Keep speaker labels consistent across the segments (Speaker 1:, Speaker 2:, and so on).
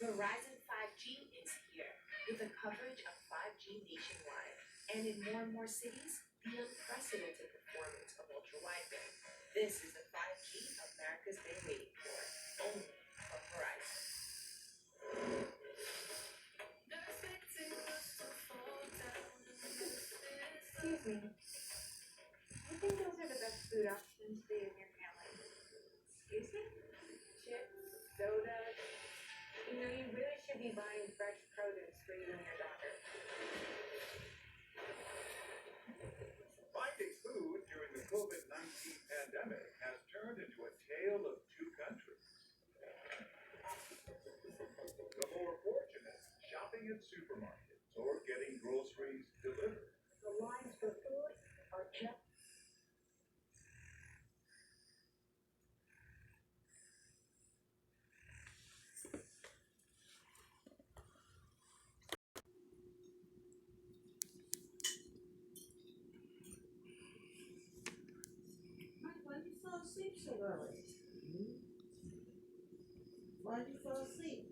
Speaker 1: Verizon 5G is here with the coverage of 5G nationwide, and in more cities, the unprecedented performance of ultra wideband. This is the 5G America's been waiting for, only from Verizon. Excuse me. I think those are the best food options for you and your family. Excuse me? Chips, soda. You know, you really should be buying fresh produce for you and your daughter.
Speaker 2: Finding food during the COVID-19 pandemic has turned into a tale of two countries. The more fortunate shopping at supermarkets or getting groceries delivered.
Speaker 1: The lines for food are kept.
Speaker 3: Why did you fall asleep so early? Why did you fall asleep?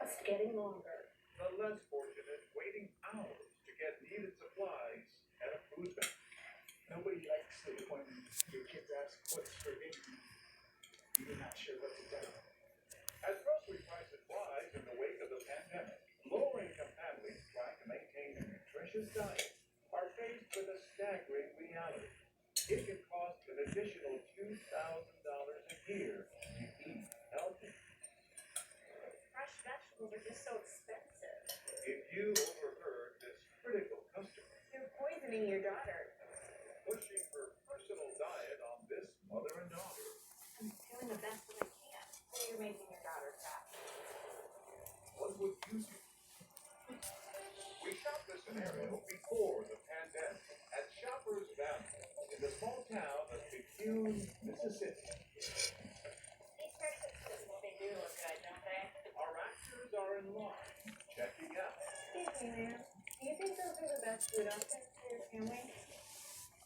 Speaker 1: It's getting longer.
Speaker 2: The less fortunate waiting hours to get needed supplies at a food bank.
Speaker 4: Nobody likes it when your kids ask what's for dinner. You're not sure what to tell them.
Speaker 2: As grocery prices rise in the wake of the pandemic, lower-income families trying to maintain a nutritious diet are faced with a staggering reality. It can cost an additional $2,000 a year to eat healthy.
Speaker 1: Fresh vegetables are just so expensive.
Speaker 2: If you overheard this critical customer
Speaker 1: You're poisoning your daughter.
Speaker 2: pushing her personal diet on this mother and daughter,
Speaker 1: I'm doing the best that I can. So you're making your daughter fat.
Speaker 2: what would you do? We shot this scenario before the pandemic at Shoppers Valley in the small town of McCune, Mississippi.
Speaker 1: These breakfasts, they do look good, don't they?
Speaker 2: Our actors are in line checking out.
Speaker 1: Excuse me, ma'am. Do you think those are the best food options for your family?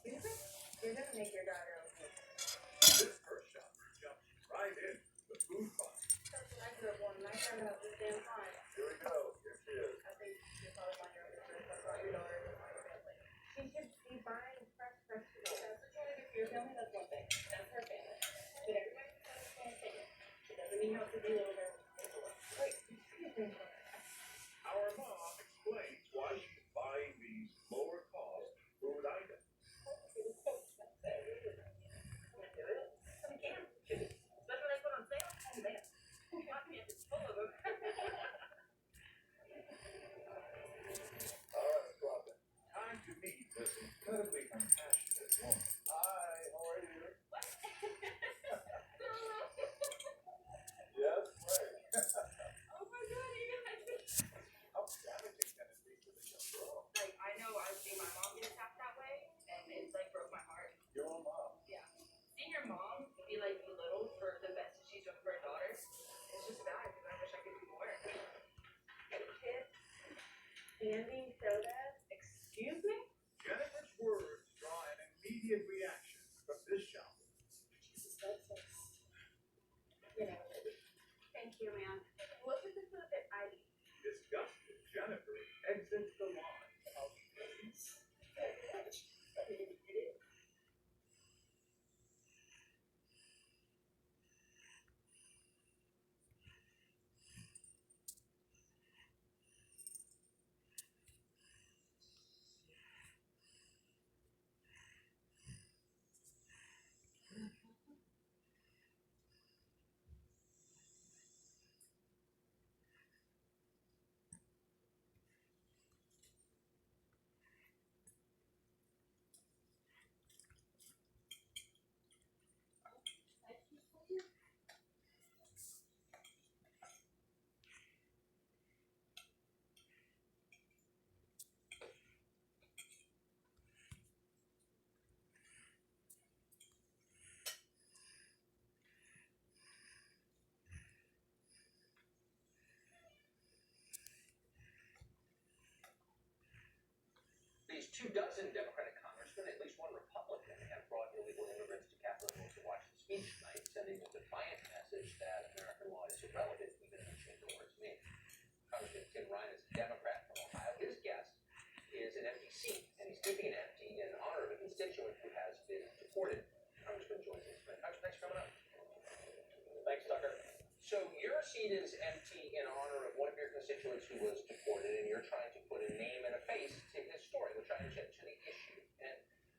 Speaker 1: Excuse me? You're gonna make your daughter okay.
Speaker 2: This first shopper jumps right in the food fight.
Speaker 1: That's what I grew up on. I found out this damn time.
Speaker 2: Here we go. Here she is.
Speaker 1: I think you're probably wondering if that's not your daughter or my family. She should be buying fresh vegetables. That's what you want to do for your family. That's one thing. That's her family. But everybody's got its own opinion. It doesn't mean you have to deal with her. Wait, excuse me.
Speaker 2: Our mom explains why she's buying these lower-cost food items. All right, Robin. Time to meet this incredibly compassionate woman. Hi, how are you? Yes, right.
Speaker 1: Oh my god, you guys.
Speaker 2: How damaging can it be to the young girl?
Speaker 1: Like, I know I've seen my mom get attacked that way, and it's like broke my heart.
Speaker 2: Your own mom.
Speaker 1: Yeah. Seeing your mom be like belittled for the best that she's doing for her daughter, it's just bad because I wish I could do more. Kids, candy, soda, excuse me?
Speaker 2: Jennifer's words draw an immediate reaction from this shopper.
Speaker 1: Jesus, that's you know. Thank you, ma'am. Look at the food that
Speaker 5: least 24 Democratic congressmen, at least one Republican, have brought illegal immigrants to Capitol Hill to watch the speech tonight, sending a defiant message that American law is irrelevant, even if you change the words mean. Congressman Tim Ryan is a Democrat from Ohio. His guest is an empty seat, and he's keeping it empty in honor of a constituent who has been deported. Congressman joins us. Congressman, thanks for coming up. Thanks, Tucker. So your seat is empty in honor of one of your constituents who was deported, and you're trying to put a name and a face to his story. We're trying to get to the issue.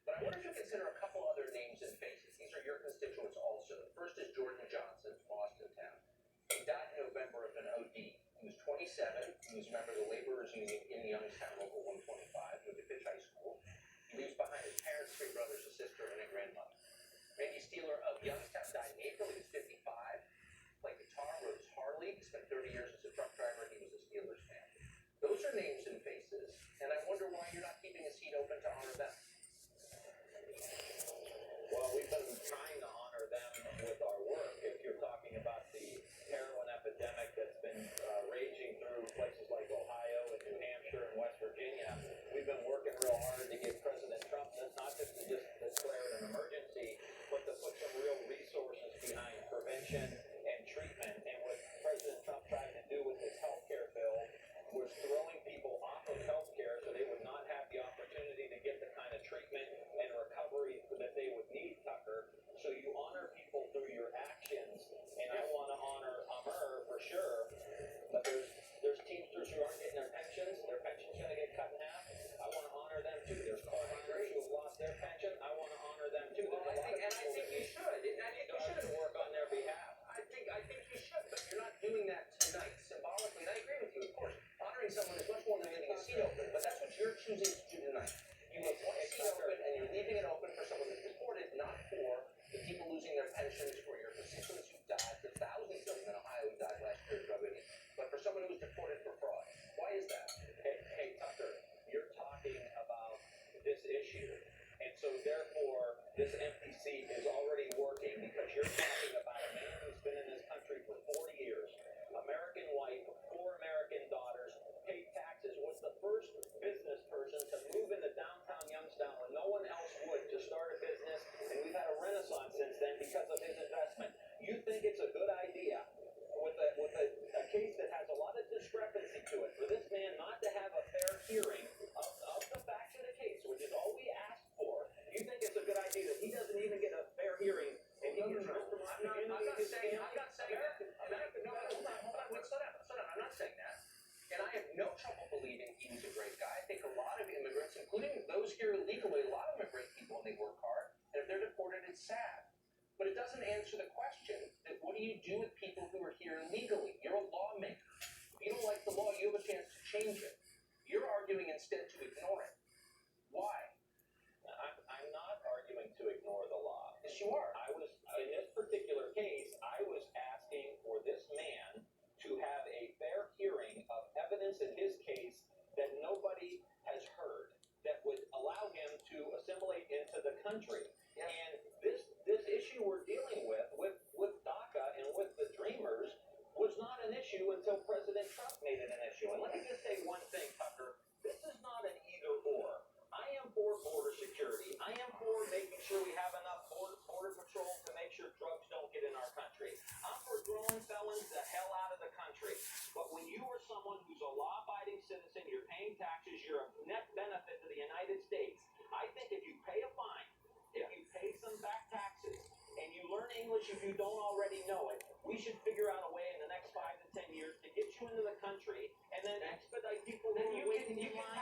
Speaker 5: But I wonder if you consider a couple other names and faces. These are your constituents also. The first is Jordan Johnson, Boston town. He died in November of an OD. He was 27. He was a member of the Laborers Union in Youngstown, Local 125, moved to Fitch High School. He leaves behind his parents, three brothers, a sister, and a grandmother. Randy Steeler of Youngstown died in April. He was 55. Played guitar, rode his Harley. He spent 30 years as a truck driver. He was a Steelers fan. Those are names and faces, and I wonder why you're not keeping a seat open to honor them.
Speaker 6: Well, we've been trying to honor them with our work. If you're talking about the heroin epidemic that's been raging through places like Ohio and New Hampshire and West Virginia, we've been working real hard to get President Trump, not just to declare it an emergency, but to put some real resources behind prevention and treatment. And what President Trump tried to do with his health care bill was throwing people off of health care so they would not have the opportunity to get the kind of treatment and recovery that they would need, Tucker. So you honor people through your actions, and I want to honor Amr for sure, but there's Teamsters who aren't getting their pensions going to get cut in half. I want to honor them too. There's coal miners who have lost their pension. I want to honor them too.
Speaker 5: Well, I think you should. I think you
Speaker 6: have to
Speaker 5: should.
Speaker 6: work on their behalf.
Speaker 5: I think you should, but you're not doing that tonight symbolically. And I agree with you, of course. Honoring someone is much more than leaving a seat open, but that's what you're choosing to do tonight. You have one seat open, and you're leaving it open for someone that's deported, not for the people losing their pensions, for your constituents who died, the thousands of them in Ohio who died last year of drug abuse, but for someone who was deported for fraud. Why is that?
Speaker 6: Hey, Tucker, you're talking about this issue, and so therefore this empty seat is already working because you're talking about a man who's been in this country for 40 years, American wife, 4 American daughters, paid taxes, was the first business person to move into downtown Youngstown when no one else would to start a business, and we've had a renaissance since then because of his investment. You think it's a good idea with a case that has a lot of discrepancy to it for this man not to have a fair hearing of the facts of the case, which is all we asked for? You think it's a good idea that he doesn't even get a fair hearing and he gets Mr.
Speaker 5: I'm not saying that. No, hold on, wait, slow down. I'm not saying that. And I have no trouble believing he was a great guy. I think a lot of immigrants, including those here illegally, a lot of them are great people and they work hard. And if they're deported, it's sad. But it doesn't answer the question that what do you do with people who are here illegally? You're a lawmaker. If you don't like the law, you have a chance to change it. You're arguing instead to ignore it. Why?
Speaker 6: I'm not arguing to ignore the law.
Speaker 5: Yes, you are.
Speaker 6: I was, in this particular case, I was asking for this man to have a fair hearing of evidence in his case that nobody has heard, that would allow him to assimilate into the country.
Speaker 5: Yeah.
Speaker 6: And this issue we're dealing with DACA and with the Dreamers was not an issue until President Trump made it an issue. And let me just say one thing, Tucker. This is not an either or. I am for border security. I am for making sure we have enough border patrol to make sure drugs don't get in our country. I'm for throwing felons the hell out of the country. But when you are someone who's a law-abiding citizen, you're paying taxes, you're a net benefit to the United States, I think if you pay a fine, if you pay some back taxes, and you learn English if you don't already know it, we should figure out a way in the next 5 to 10 years to get you into the country and then expedite people who are waiting in line.